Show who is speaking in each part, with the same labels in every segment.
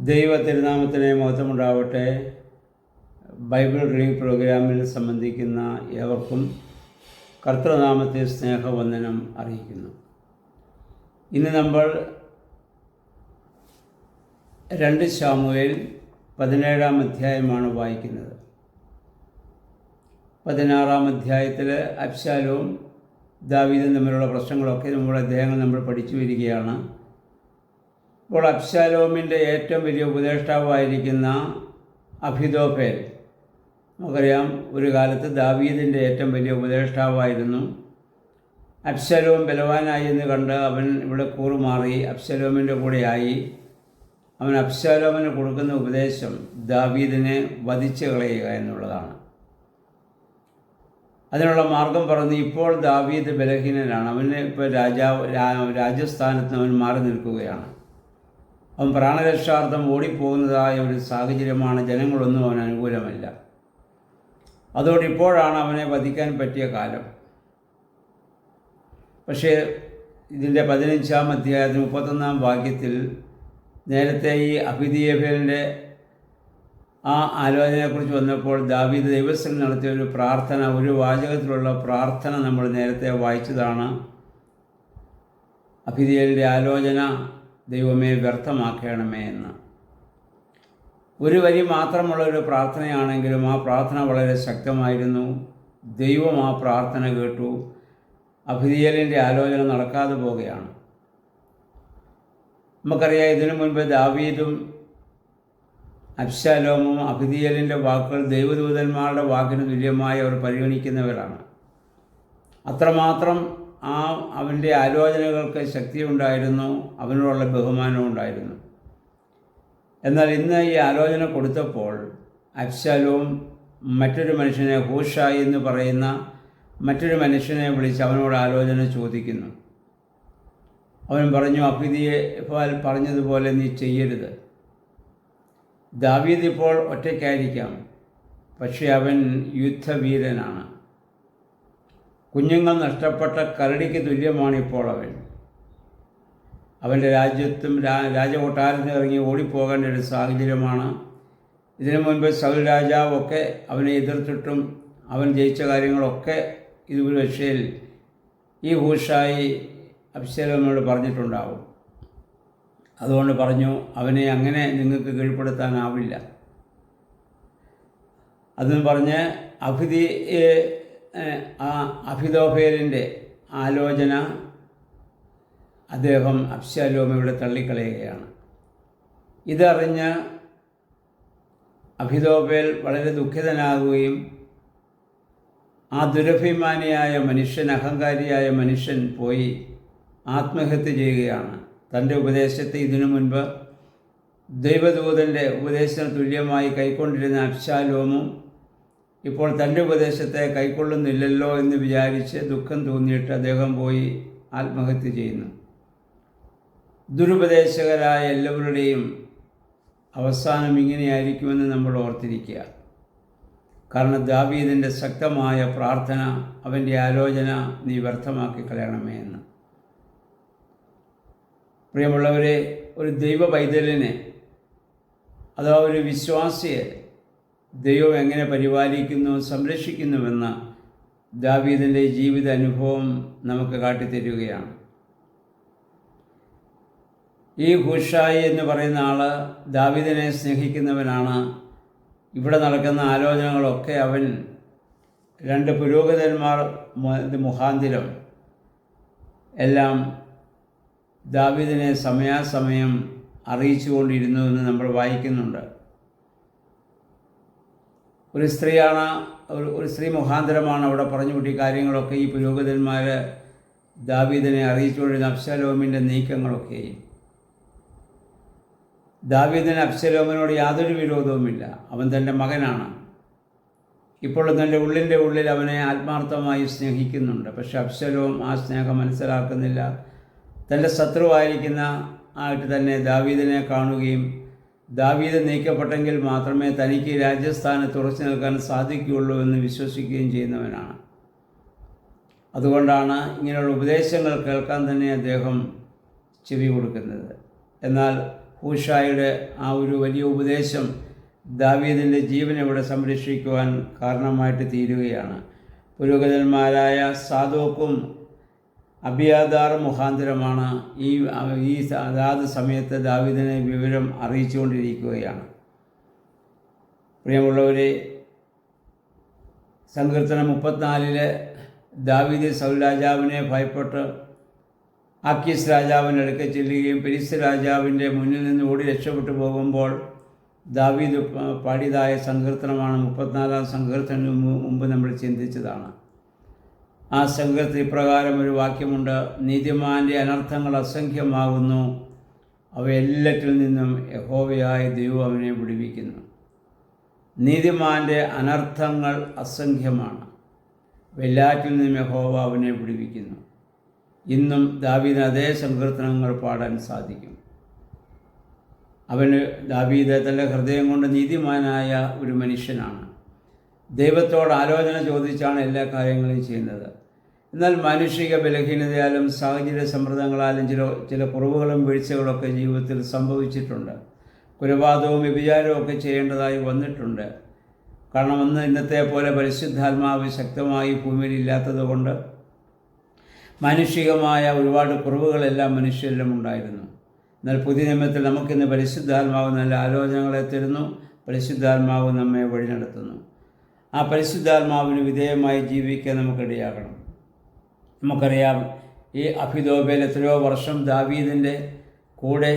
Speaker 1: ദൈവ തിരുനാമത്തിന് മഹത്വമുണ്ടാവട്ടെ. Bible reading പ്രോഗ്രാമിൽ സംബന്ധിക്കുന്ന ഏവർക്കും കർത്തൃനാമത്തെ സ്നേഹവന്ദനം അറിയിക്കുന്നു. ഇന്ന് നമ്മൾ 2 ശമൂവേൽ 17-ാം അധ്യായമാണ് വായിക്കുന്നത്. 16-ാം അധ്യായത്തിൽ അബ്ശാലോം ദാവീദും തമ്മിലുള്ള പ്രശ്നങ്ങളൊക്കെ നമ്മുടെ അദ്ദേഹങ്ങൾ നമ്മൾ പഠിച്ചു വരികയാണ്. അപ്പോൾ അബ്ശാലോമിൻ്റെ ഏറ്റവും വലിയ ഉപദേഷ്ടാവായിരിക്കുന്ന അഹിഥോഫേൽ, നമുക്കറിയാം, ഒരു കാലത്ത് ദാവീദിൻ്റെ ഏറ്റവും വലിയ ഉപദേഷ്ടാവായിരുന്നു. അബ്ശാലോം ബലവാനായി എന്ന് കണ്ട് അവൻ ഇവിടെ കൂറുമാറി അബ്ശാലോമിൻ്റെ കൂടെയായി. അവൻ അബ്ശാലോമിന് കൊടുക്കുന്ന ഉപദേശം ദാവീദിനെ വധിച്ചു കളയുക എന്നുള്ളതാണ്. അതിനുള്ള മാർഗം പറഞ്ഞ് ഇപ്പോൾ ദാവീദ് ബലഹീനനാണ്. അവന് ഇപ്പോൾ രാജസ്ഥാനത്ത് അവൻ മാറി നിൽക്കുകയാണ്. അവൻ പ്രാണരക്ഷാർത്ഥം ഓടിപ്പോകുന്നതായ ഒരു സാഹചര്യമാണ്. ജനങ്ങളൊന്നും അവന് അനുകൂലമല്ല. അതുകൊണ്ട് ഇപ്പോഴാണ് അവനെ വധിക്കാൻ പറ്റിയ കാലം. പക്ഷേ ഇതിൻ്റെ 15-ാം അധ്യായത്തിൽ 31-ാം വാക്യത്തിൽ നേരത്തെ ഈ അഹിഥോഫേലിൻ്റെ ആ ആലോചനയെക്കുറിച്ച് വന്നപ്പോൾ ദാവീദ് ദൈവസ്ഥലിൽ നടത്തിയ ഒരു പ്രാർത്ഥന, ഒരു വാചകത്തിലുള്ള പ്രാർത്ഥന നമ്മൾ നേരത്തെ വായിച്ചതാണ്. അഹിഥോഫേലിൻ്റെ ആലോചന, ദൈവമേ വ്യർത്ഥമാക്കണമേ എന്ന്. ഒരു വരി മാത്രമുള്ളൊരു പ്രാർത്ഥനയാണെങ്കിലും ആ പ്രാർത്ഥന വളരെ ശക്തമായിരുന്നു. ദൈവം ആ പ്രാർത്ഥന കേട്ടു. അഹിഥോഫേലിൻ്റെ ആലോചന നടക്കാതെ പോവുകയാണ്. നമുക്കറിയാം, ഇതിനു മുൻപ് ദാവീദും അബ്ശാലോമും അഹിഥോഫേലിൻ്റെ വാക്കുകൾ ദൈവദൂതന്മാരുടെ വാക്കിന് തുല്യമായി അവർ പരിഗണിക്കുന്നവരാണ്. അത്രമാത്രം അവൻ്റെ ആലോചനകൾക്ക് ശക്തിയുണ്ടായിരുന്നു, അവനോടുള്ള ബഹുമാനവും ഉണ്ടായിരുന്നു. എന്നാൽ ഇന്ന് ഈ ആലോചന കൊടുത്തപ്പോൾ അബ്ശാലോം മറ്റൊരു മനുഷ്യനെ, ഹൂഷായി എന്ന് പറയുന്ന മറ്റൊരു മനുഷ്യനെ വിളിച്ച് അവനോട് ആലോചന ചോദിക്കുന്നു. അവൻ പറഞ്ഞു, അഹിഥോഫേൽ പറഞ്ഞതുപോലെ നീ ചെയ്യരുത്. ദാവീദ് ഇപ്പോൾ ഒറ്റയ്ക്കായിരിക്കാം, പക്ഷേ അവൻ യുദ്ധവീരനാണ്. കുഞ്ഞുങ്ങൾ നഷ്ടപ്പെട്ട കരടിക്ക് തുല്യമാണ് ഇപ്പോൾ അവൻ. അവൻ്റെ രാജ്യത്തും രാജകൊട്ടാരത്തിൽ ഇറങ്ങി ഓടിപ്പോകേണ്ട ഒരു സാഹചര്യമാണ്. ഇതിനു മുൻപ് സൗൽ രാജാവൊക്കെ അവനെ എതിർത്തിട്ടും അവൻ ജയിച്ച കാര്യങ്ങളൊക്കെ ഇതൊരു പക്ഷേൽ ഈ ഹൂഷായി അബ്ശാലോമിനോട് പറഞ്ഞിട്ടുണ്ടാവും. അതുകൊണ്ട് പറഞ്ഞു, അവനെ അങ്ങനെ നിങ്ങൾക്ക് കീഴ്പ്പെടുത്താനാവില്ല. അതെന്ന് പറഞ്ഞ് അഹിഥോഫേലിൻ്റെ ആലോചന അദ്ദേഹം അബ്ശാലോം ഇവിടെ തള്ളിക്കളയുകയാണ്. ഇതറിഞ്ഞ് അഹിഥോഫേൽ വളരെ ദുഃഖിതനാകുകയും ആ ദുരഭിമാനിയായ മനുഷ്യൻ, അഹങ്കാരിയായ മനുഷ്യൻ പോയി ആത്മഹത്യ ചെയ്യുകയാണ്. തൻ്റെ ഉപദേശത്തെ ഇതിനു മുൻപ് ദൈവദൂതൻ്റെ ഉപദേശത്തിന് തുല്യമായി കൈക്കൊണ്ടിരുന്ന അബ്ശാലോമും ഇപ്പോൾ തൻ്റെ ഉപദേശത്തെ കൈക്കൊള്ളുന്നില്ലല്ലോ എന്ന് വിചാരിച്ച് ദുഃഖം തോന്നിയിട്ട് അദ്ദേഹം പോയി ആത്മഹത്യ ചെയ്യുന്നു. ദുരുപദേശകരായ എല്ലാവരുടെയും അവസാനം ഇങ്ങനെയായിരിക്കുമെന്ന് നമ്മൾ ഓർത്തിരിക്കുക. കാരണം ദാവീദിൻ്റെ ശക്തമായ പ്രാർത്ഥന, അവൻ്റെ ആലോചന നീ വ്യർത്ഥമാക്കി കളയണമേ എന്ന്. പ്രിയമുള്ളവരെ, ഒരു ദൈവ പൈതലിനെ അഥവാ ഒരു വിശ്വാസിയെ ദൈവം എങ്ങനെ പരിപാലിക്കുന്നു, സംരക്ഷിക്കുന്നുവെന്ന് ദാവീദിൻ്റെ ജീവിത അനുഭവം നമുക്ക് കാട്ടിത്തരികയാണ്. ഈ ഹൂഷായി എന്ന് പറയുന്ന ആൾ ദാവീദിനെ സ്നേഹിക്കുന്നവനാണ്. ഇവിടെ നടക്കുന്ന ആലോചനകളൊക്കെ അവൻ 2 പുരോഹിതന്മാർ മുഖാന്തിരം എല്ലാം ദാവീദിനെ സമയാസമയം അറിയിച്ചുകൊണ്ടിരുന്നു എന്ന് നമ്മൾ വായിക്കുന്നുണ്ട്. ഒരു സ്ത്രീ മുഖാന്തരമാണ് അവിടെ പറഞ്ഞു കൂട്ടിയ കാര്യങ്ങളൊക്കെ ഈ പുരോഹിതന്മാർ ദാവീദിനെ അറിയിച്ചുകൊണ്ടിരുന്ന അബ്ശാലോമിൻ്റെ നീക്കങ്ങളൊക്കെയും. ദാവീദിന് അബ്ശാലോമിനോട് യാതൊരു വിരോധവുമില്ല. അവൻ തൻ്റെ മകനാണ്. ഇപ്പോഴും തൻ്റെ ഉള്ളിൽ അവനെ ആത്മാർത്ഥമായി സ്നേഹിക്കുന്നുണ്ട്. പക്ഷെ അബ്ശാലോം ആ സ്നേഹം മനസ്സിലാക്കുന്നില്ല. തൻ്റെ ശത്രുവായിരിക്കുന്ന ആയിട്ട് തന്നെ ദാവീദിനെ കാണുകയും ദാവീദ് നീക്കപ്പെട്ടെങ്കിൽ മാത്രമേ തനിക്ക് രാജസ്ഥാനത്ത് ഉറച്ചു നിൽക്കാൻ സാധിക്കുകയുള്ളൂ എന്ന് വിശ്വസിക്കുകയും ചെയ്യുന്നവനാണ്. അതുകൊണ്ടാണ് ഇങ്ങനെയുള്ള ഉപദേശങ്ങൾ കേൾക്കാൻ തന്നെ അദ്ദേഹം ചെവി കൊടുക്കുന്നത്. എന്നാൽ ഹൂഷായുടെ ആ ഒരു വലിയ ഉപദേശം ദാവീദിൻ്റെ ജീവനെ ഇവിടെ സംരക്ഷിക്കുവാൻ കാരണമായിട്ട് തീരുകയാണ്. പുരോഹിതന്മാരായ സാദോക്കും അബിയാഥാറും മുഖാന്തരമാണ് ഈ അതാത് സമയത്ത് ദാവീദിനെ വിവരം അറിയിച്ചുകൊണ്ടിരിക്കുകയാണ്. പ്രിയമുള്ളവരെ, സങ്കീർത്തനം 34 ദാവീദ് സൗൽ രാജാവിനെ ഭയപ്പെട്ട് ആക്കീസ് രാജാവിൻ്റെ അടുക്ക ചെല്ലുകയും പെരിസ് രാജാവിൻ്റെ മുന്നിൽ നിന്ന് ഓടി രക്ഷപ്പെട്ടു പോകുമ്പോൾ ദാവീദ് പാടിയതായ സങ്കീർത്തനമാണ്. 34-ാം സങ്കീർത്തനത്തിന് മുമ്പ് നമ്മൾ ചിന്തിച്ചതാണ്. ആ സങ്കീർത്തനത്തിൽ ഇപ്രകാരം ഒരു വാക്യമുണ്ട്: നീതിമാൻ്റെ അനർത്ഥങ്ങൾ അസംഖ്യമാകുന്നു, അവയെല്ലാറ്റിൽ നിന്നും യഹോവയായ ദൈവം അവനെ വിടുവിക്കുന്നു. നീതിമാൻ്റെ അനർത്ഥങ്ങൾ അസംഖ്യമാണ്, എല്ലാറ്റിൽ നിന്നും യഹോവ അവനെ വിടുവിക്കുന്നു. ഇന്നും ദാവീദിന് അതേ സങ്കീർത്തനങ്ങൾ പാടാൻ സാധിക്കും. ദാവീദ് തൻ്റെ ഹൃദയം കൊണ്ട് നീതിമാനായ ഒരു മനുഷ്യനാണ്. ദൈവത്തോട് ആലോചന ചോദിച്ചാണ് എല്ലാ കാര്യങ്ങളും ചെയ്യുന്നത്. എന്നാൽ മാനുഷിക ബലഹീനതയാലും സാഹചര്യ സമ്മർദ്ദങ്ങളാലും ചില കുറവുകളും വീഴ്ചകളൊക്കെ ജീവിതത്തിൽ സംഭവിച്ചിട്ടുണ്ട്. കൊലപാതകവും വ്യഭിചാരവും ഒക്കെ ചെയ്യേണ്ടതായി വന്നിട്ടുണ്ട്. കാരണം ഇന്നത്തെ പോലെ പരിശുദ്ധാത്മാവ് ശക്തമായി ഭൂമിയിൽ ഇല്ലാത്തത് കൊണ്ട് മാനുഷികമായ ഒരുപാട് കുറവുകളെല്ലാം മനുഷ്യരിലും ഉണ്ടായിരുന്നു. എന്നാൽ പുതിയ നിയമത്തിൽ നമുക്കിന്ന് പരിശുദ്ധാത്മാവ് നല്ല ആലോചനകളെ തരുന്നു. പരിശുദ്ധാത്മാവ് നമ്മെ വഴി നടത്തുന്നു. ആ പരിശുദ്ധാത്മാവിന് വിധേയമായി ജീവിക്കാൻ നമുക്കിടയാകണം. നമുക്കറിയാം, ഈ അഹിതോഫേൽ എത്രയോ വർഷം ദാവീദിൻ്റെ കൂടെ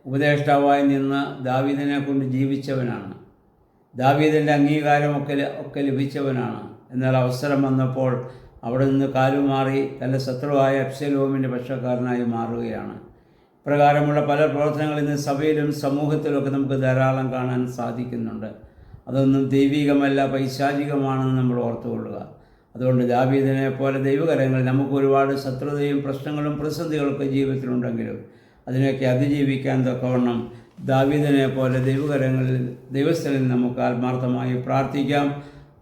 Speaker 1: ഉപദേഷ്ടാവായി നിന്ന് ദാവീദിനെ കൊണ്ട് ജീവിച്ചവനാണ്. ദാവീദിൻ്റെ അംഗീകാരമൊക്കെ ലഭിച്ചവനാണ്. എന്നാൽ അവസരം വന്നപ്പോൾ അവിടെ നിന്ന് കാലുമാറി തൻ്റെ ശത്രുവായ അബ്ശലോമിൻ്റെ പക്ഷക്കാരനായി മാറുകയാണ്. പ്രകാരമുള്ള പല പ്രവർത്തനങ്ങൾ ഇന്ന് സഭയിലും സമൂഹത്തിലുമൊക്കെ നമുക്ക് ധാരാളം കാണാൻ സാധിക്കുന്നുണ്ട്. അതൊന്നും ദൈവികമല്ല, പൈശാചികമാണെന്ന് നമ്മൾ ഓർത്തുകൊള്ളുക. അതുകൊണ്ട് ദാവീദിനെ പോലെ ദൈവകരങ്ങളിൽ നമുക്ക് ഒരുപാട് ശത്രുതയും പ്രശ്നങ്ങളും പ്രതിസന്ധികളൊക്കെ ജീവിതത്തിലുണ്ടെങ്കിലും അതിനെയൊക്കെ അതിജീവിക്കാൻ തക്കവണ്ണം ദാവീദിനെ പോലെ ദൈവകരങ്ങളിൽ ദൈവസ്ഥലിൽ നമുക്ക് ആത്മാർത്ഥമായി പ്രാർത്ഥിക്കാം.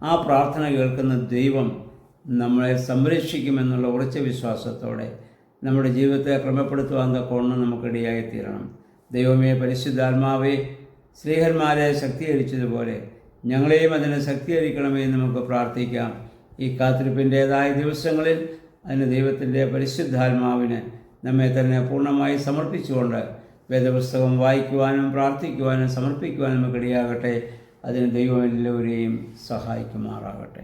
Speaker 1: ആ പ്രാർത്ഥന കേൾക്കുന്ന ദൈവം നമ്മളെ സംരക്ഷിക്കുമെന്നുള്ള ഉറച്ച വിശ്വാസത്തോടെ നമ്മുടെ ജീവിതത്തെ ക്രമപ്പെടുത്തുവാൻ തക്കവണ്ണം നമുക്കിടയായിത്തീരണം. ദൈവമേ, പരിശുദ്ധാത്മാവേ, സ്ത്രീഹന്മാരെ ശക്തീകരിച്ചതുപോലെ ഞങ്ങളെയും അതിനെ ശക്തീകരിക്കണമേ എന്ന് നമുക്ക് പ്രാർത്ഥിക്കാം. ഈ കാത്തിരിപ്പിൻ്റേതായ ദിവസങ്ങളിൽ അതിന് ദൈവത്തിൻ്റെ പരിശുദ്ധാത്മാവിന് നമ്മെ തന്നെ പൂർണ്ണമായി സമർപ്പിച്ചുകൊണ്ട് വേദപുസ്തകം വായിക്കുവാനും പ്രാർത്ഥിക്കുവാനും സമർപ്പിക്കുവാനും നമുക്കിടയാകട്ടെ. അതിന് ദൈവം എല്ലാവരെയും സഹായിക്കുമാറാകട്ടെ.